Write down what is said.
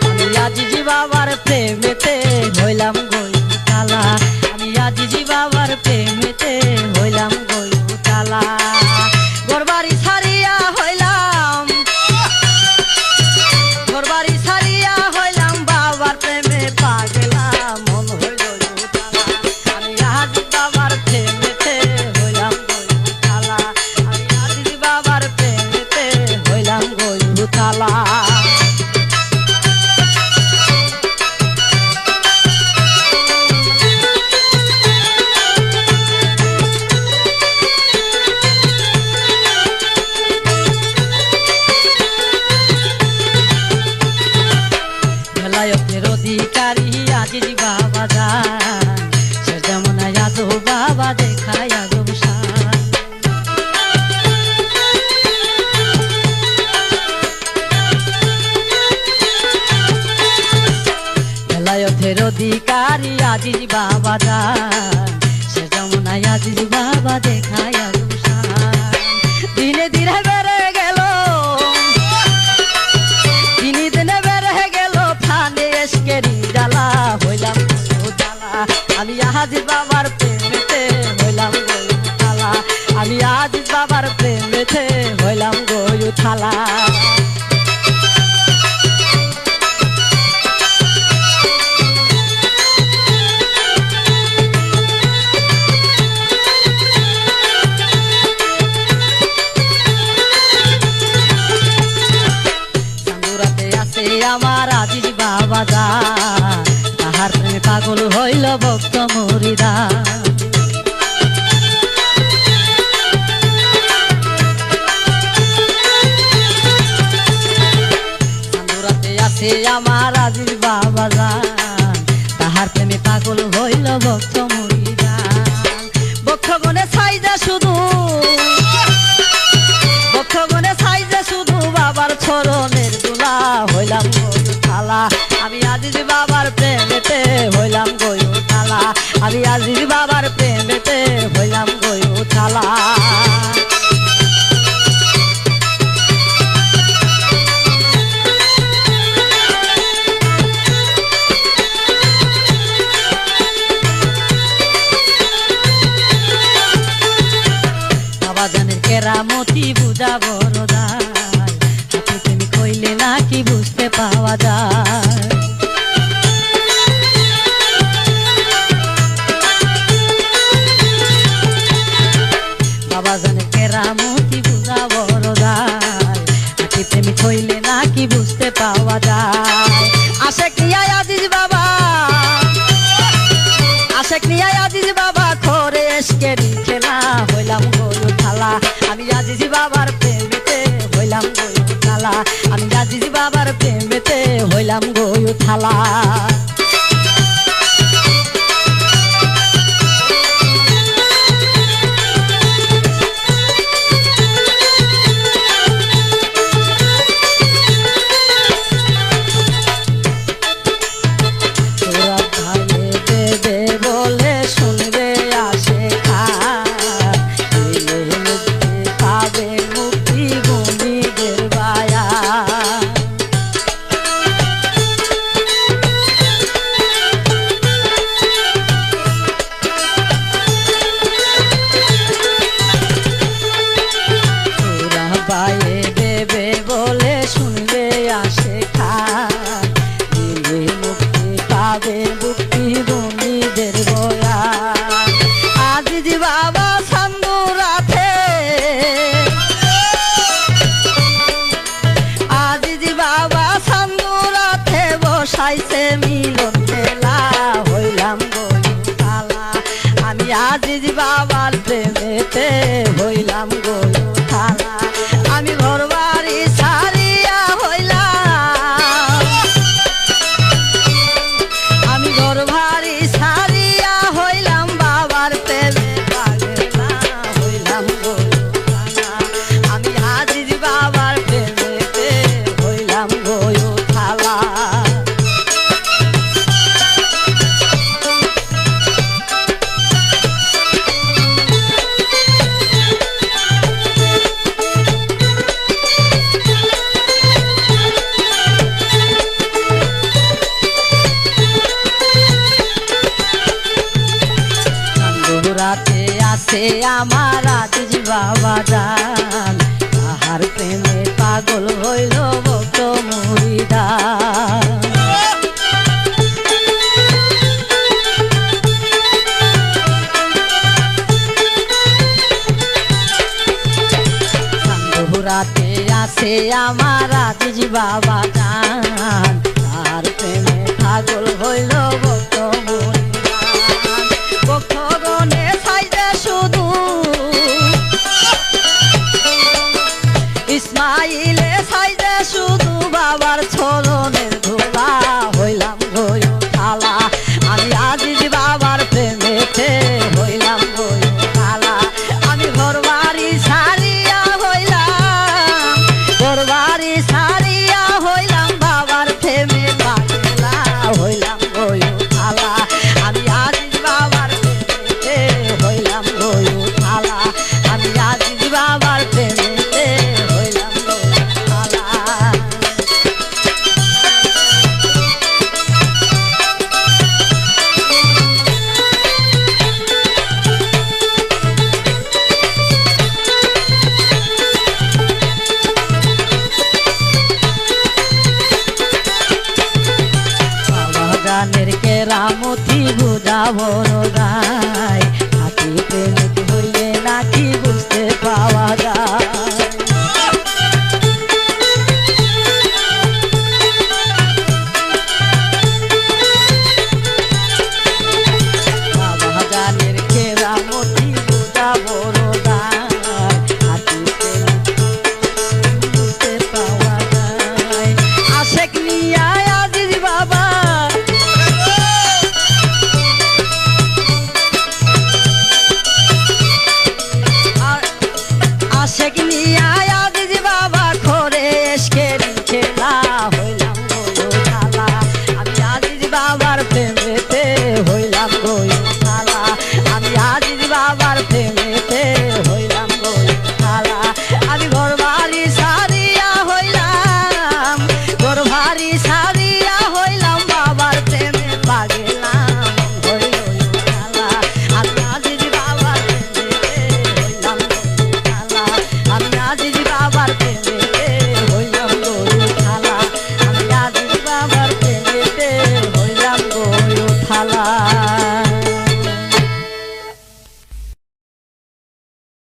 আমি আজিজি বাবার প্রেমেতে হইলাম গয়ুতালা, আমি আজিজি বাবার প্রেমেতে হইলাম গয়ুতালা। ঘরবাড়ি ছাড়িয়া হইলাম, ঘরবাড়ি ছাড়িয়া হইলাম বাবার প্রেমে পাগলা, মন হইল গয়ুতালা। আমি আজিজি বাবার প্রেমেতে হইলাম গয়ুতালা, আমি আজিজি বাবার প্রেমেতে হইলাম গয়ুতালা। ভেলায়তের অধিকারী আজিজি বাবা যান, সে যেমন আজো বাবা দেখায় আজব শান। ভেলায়তের অধিকারী আজিজি বাবা যান, সে যেমন আজিজি বাবা দেখায় আজব শান। দিনে দিনে বেড়ে গেল, দিনে দিনে বেড়ে গেল থানে এসকেরি জ্বালা, হইলাম গয়ুতালা। আমি আজিজ বাবার প্রেমেতে হইলাম গয়ুতালা, আমি আজিজ বাবার প্রেমেতে হইলাম গয়ুতালা। আমার আজিজ বাবা যান, তাহার প্রেমে পাগল হইল ভক্ত মুরিদান। চান্দুরাতে আছে আমার আজিজ বাবা যান, তাহার প্রেমে পাগল হইল ভক্ত মুরিদান। বক্ষগণে সাইজা শুধু, বক্ষগণে সাইজা শুধু বাবার চরণের দুলা, হইলাম গয়ুতালা। আমি আজিজ বাবার প্রেমেতে হইলাম গয়ুতালা, আমি আজিজ বাবার প্রেমেতে হইলাম গয়ুতালা। বাবা জানের কেরামতি বুঝা বড় দায়, হাতে তুমি কইলে নাকি বুঝতে পাওয়া যায়। বাবা জানের কেরামতি বুঝা বড় দায়, হাতে তুমি কইলে নাকি বুঝতে পাওয়া যায়। আশেক নিয়া আজিজ বাবা, আশেক নিয়া আজিজ বাবা করে এসকেরি খেলা, হইলাম গয়ুতালা। আমি আজিজ বাবার প্রেমেতে হইলাম গয়ুতালা, আমি আজিজ বাবার প্রেমেতে হইলাম গয়ুতালা। তোরা ভাইয়ে দেবে বলে শুনবে আসে খা, মুক্তি পাবে মুক্তি গুণীদের বায়া। তোরা ভাইয়ে দেবে বলে শুনবে আসে খা, মুক্তি পাবে মুক্তি গুণীদের বয়া। আজিজ বাবা চান্দুরাতে, আজিজ বাবা চান্দুরাতে বসাইছে মিলন মেলা, হইলাম গয়ুতালা। আমি আজিজ বাবার প্রেমেতে হইলাম গয়ুতালা। আমি ঘরবাড়ি ছাড়িয়া হইলাম, আমি ঘরবাড়ি ছাড়িয়া হইলাম বাবার প্রেমে পাগলা, হইলাম গয়ুতালা। আমি আজিজ বাবার প্রেমেতে হইলাম গয়ুতালা। বাবা জান তাহার প্রেমে পাগল হইল ভক্ত মুরিদান রাতে আসে আমার আজিজ বাবা জান তার প্রেমে পাগল হইল ভক্ত মুরিদান ভক্তগণে সাইজে শুধু ইসমাইলে সাইজে শুধু বাবার চরণের ধুলা হইলাম গয় থালা আমি আজিজ বাবার প্রেমেতে হইলাম গয় থালা আমি ঘরবাড়ি সারিয়া ঘরবাড়ি সারিয়া হইলাম বাবার প্রেমে পাগলা হইলাম গয় থালা আমি আজিজ বাবার প্রেমেতে হইলাম গয় থালা আমি আজিজ বাবার প্রেমেতে হইলাম গয় থালা জানের কেরামতি বুঝা বড়